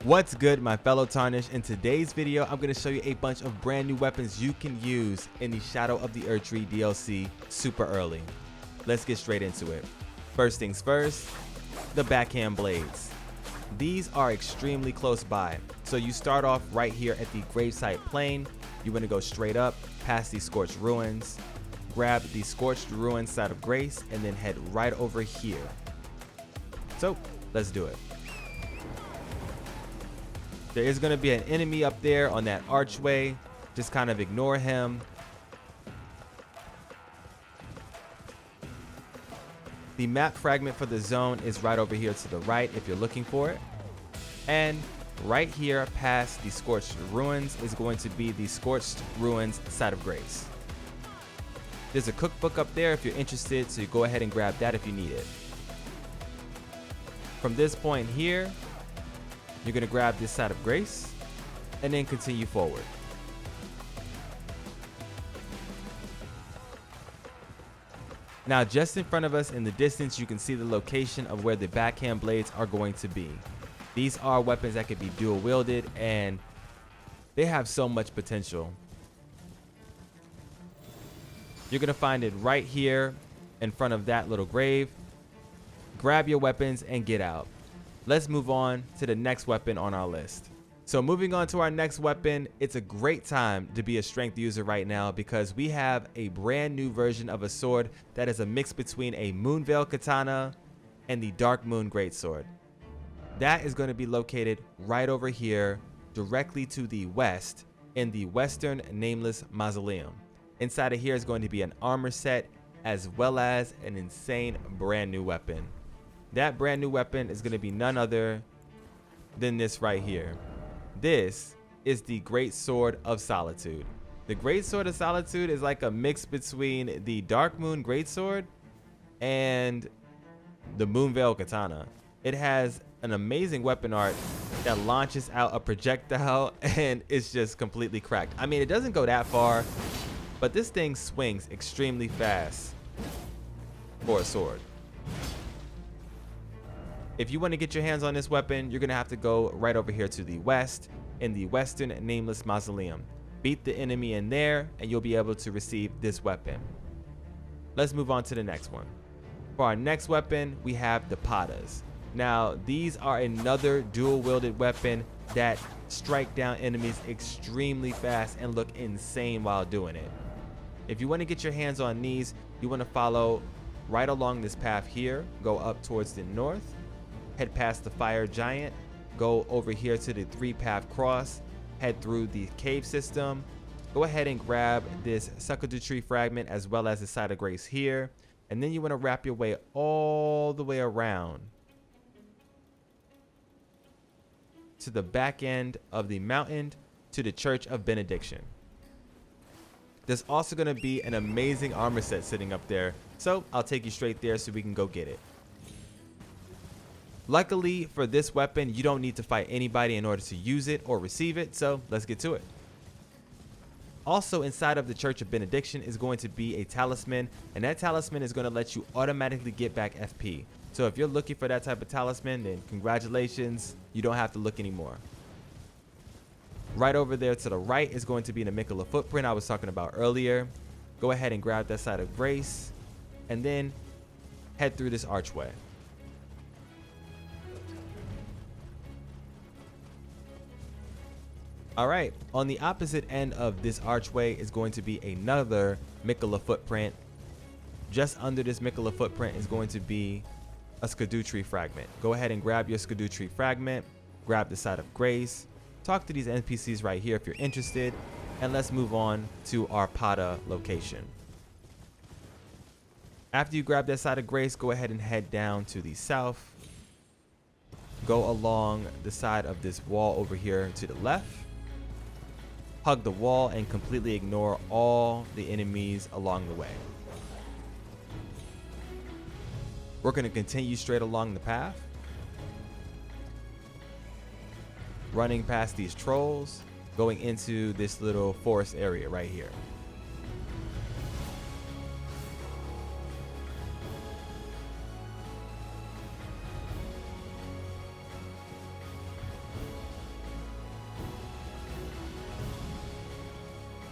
What's good, my fellow Tarnish? In today's video, I'm going to show you a bunch of brand new weapons you can use in the Shadow of the Erdtree DLC super early. Let's get straight into it. First things first, the Backhand Blades. These are extremely close by, so you start off right here at the gravesite plane. You want to go straight up past the Scorched Ruins, grab the Scorched Ruins side of Grace, and then head right over here. So let's do it. There is going to be an enemy up there on that archway. Just kind of ignore him. The map fragment for the zone is right over here to the right if you're looking for it. And right here past the Scorched Ruins is going to be the Scorched Ruins side of Grace. There's a cookbook up there if you're interested, so you go ahead and grab that if you need it. From this point here, you're going to grab this side of Grace and then continue forward. Now, just in front of us in the distance, you can see the location of where the Backhand Blades are going to be. These are weapons that can be dual wielded and they have so much potential. You're going to find it right here in front of that little grave. Grab your weapons and get out. Let's move on to the next weapon on our list. So moving on to our next weapon, it's a great time to be a strength user right now because we have a brand new version of a sword that is a mix between a Moonveil Katana and the Dark Moon Greatsword. That is going to be located right over here, directly to the west in the Western Nameless Mausoleum. Inside of here is going to be an armor set as well as an insane brand new weapon. That brand new weapon is going to be none other than this right here. This is the Greatsword of Solitude. The Greatsword of Solitude is like a mix between the Dark Moon Greatsword and the Moonveil Katana. It has an amazing weapon art that launches out a projectile and it's just completely cracked. I mean, it doesn't go that far, but this thing swings extremely fast for a sword. If you want to get your hands on this weapon, you're going to have to go right over here to the west in the Western Nameless Mausoleum. Beat the enemy in there and you'll be able to receive this weapon. Let's move on to the next one. For our next weapon, we have the Patas. Now, these are another dual-wielded weapon that strike down enemies extremely fast and look insane while doing it. If you want to get your hands on these, you want to follow right along this path here, go up towards the north, head past the Fire Giant, go over here to the 3-path cross, head through the cave system, go ahead and grab this Succadu Tree fragment as well as the side of Grace here, and then you want to wrap your way all the way around to the back end of the mountain to the Church of Benediction. There's also going to be an amazing armor set sitting up there, so I'll take you straight there so we can go get it. Luckily for this weapon, you don't need to fight anybody in order to use it or receive it, so let's get to it. Also inside of the Church of Benediction is going to be a talisman, and that talisman is going to let you automatically get back FP. So if you're looking for that type of talisman, then congratulations, you don't have to look anymore. Right over there to the right is going to be the Miquella footprint I was talking about earlier. Go ahead and grab that side of Grace, and then head through this archway. All right, on the opposite end of this archway is going to be another Miquella footprint. Just under this Miquella footprint is going to be a Succadu Tree fragment. Go ahead and grab your Succadu Tree fragment, grab the side of Grace, talk to these NPCs right here if you're interested, and let's move on to our Pata location. After you grab that side of Grace, go ahead and head down to the south. Go along the side of this wall over here to the left. Hug the wall and completely ignore all the enemies along the way. We're going to continue straight along the path, running past these trolls, going into this little forest area right here.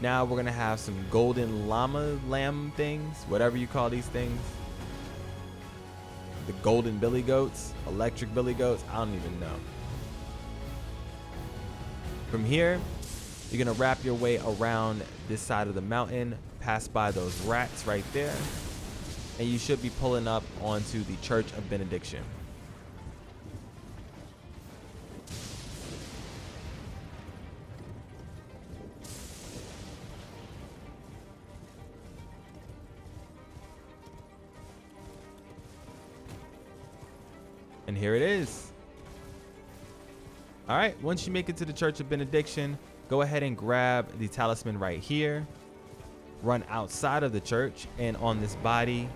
Now we're gonna have some golden lamb things, whatever you call these things. The golden billy goats, electric billy goats, I don't even know. From here, you're gonna wrap your way around this side of the mountain, pass by those rats right there, and you should be pulling up onto the Church of Benediction. And here it is. All right, once you make it to the Church of Benediction, go ahead and grab the talisman right here. Run outside of the church, and on this body,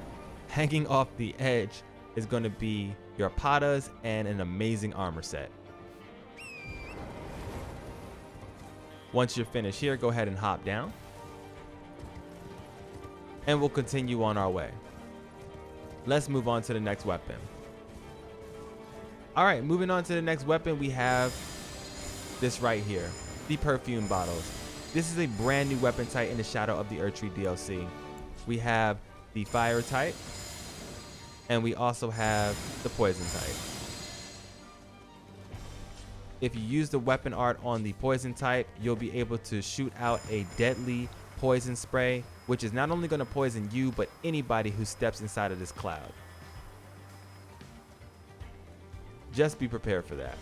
hanging off the edge, is going to be your patas and an amazing armor set. Once you're finished here, go ahead and hop down. And we'll continue on our way. Let's move on to the next weapon. All right, moving on to the next weapon, we have this right here, the Perfume Bottles. This is a brand new weapon type in the shadow of the Erdtree DLC. We have the fire type, and we also have the poison type. If you use the weapon art on the poison type, you'll be able to shoot out a deadly poison spray, which is not only going to poison you, but anybody who steps inside of this cloud. Just be prepared for that.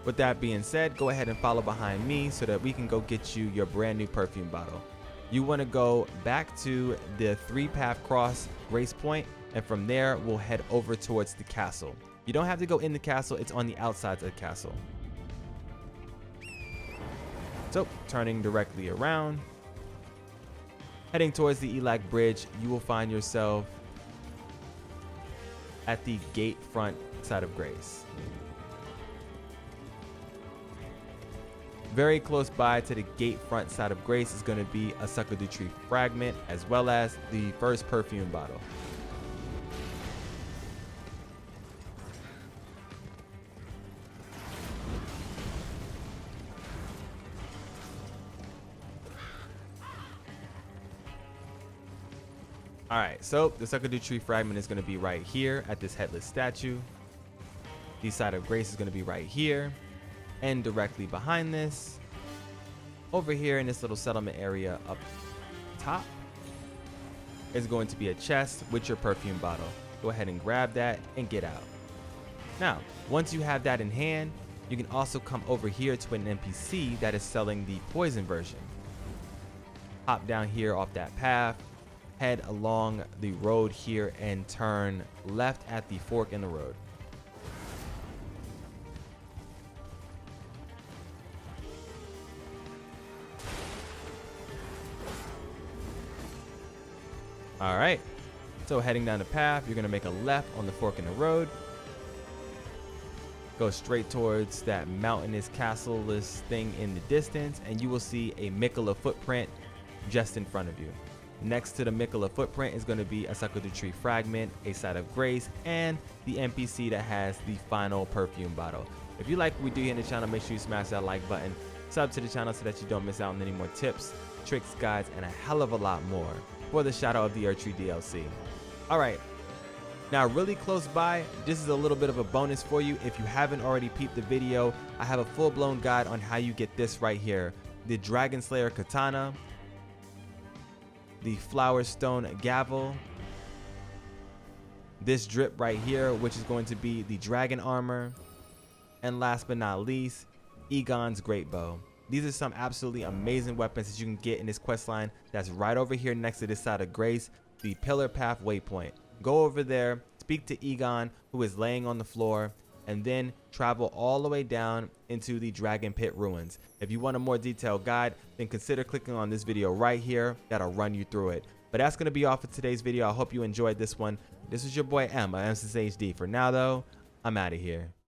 With that being said, go ahead and follow behind me so that we can go get you your brand new perfume bottle. You want to go back to the 3-path cross Grace Point, and from there we'll head over towards the castle. You don't have to go in the castle, it's on the outsides of the castle. So turning directly around, heading towards the Elac Bridge, you will find yourself at the gate front side of Grace. Very close by to the gate front side of Grace is going to be a Succadu Tree fragment, as well as the first perfume bottle. All right, so the Succadu Tree fragment is going to be right here at this headless statue. The side of Grace is going to be right here. And directly behind this, over here in this little settlement area up top, is going to be a chest with your perfume bottle. Go ahead and grab that and get out. Now, once you have that in hand, you can also come over here to an NPC that is selling the poison version. Hop down here off that path, head along the road here and turn left at the fork in the road. All right, so heading down the path, you're gonna make a left on the fork in the road. Go straight towards that mountainous castle-less thing in the distance, and you will see a Mikola footprint just in front of you. Next to the Mikola footprint is gonna be a Succadu Tree fragment, a side of Grace, and the NPC that has the final perfume bottle. If you like what we do here in the channel, make sure you smash that like button, sub to the channel so that you don't miss out on any more tips, tricks, guides, and a hell of a lot more for the Shadow of the Erdtree DLC. All right, now really close by, this is a little bit of a bonus for you. If you haven't already peeped the video, I have a full-blown guide on how you get this right here, the Dragon Slayer Katana, the Flower Stone Gavel, this drip right here, which is going to be the Dragon Armor, and last but not least, Egon's Great Bow. These are some absolutely amazing weapons that you can get in this quest line that's right over here next to this side of Grace, the Pillar Path Waypoint. Go over there, speak to Egon, who is laying on the floor, and then travel all the way down into the Dragon Pit Ruins. If you want a more detailed guide, then consider clicking on this video right here. That'll run you through it. But that's gonna be all for today's video. I hope you enjoyed this one. This was your boy M, MSensei HD. For now though, I'm out of here.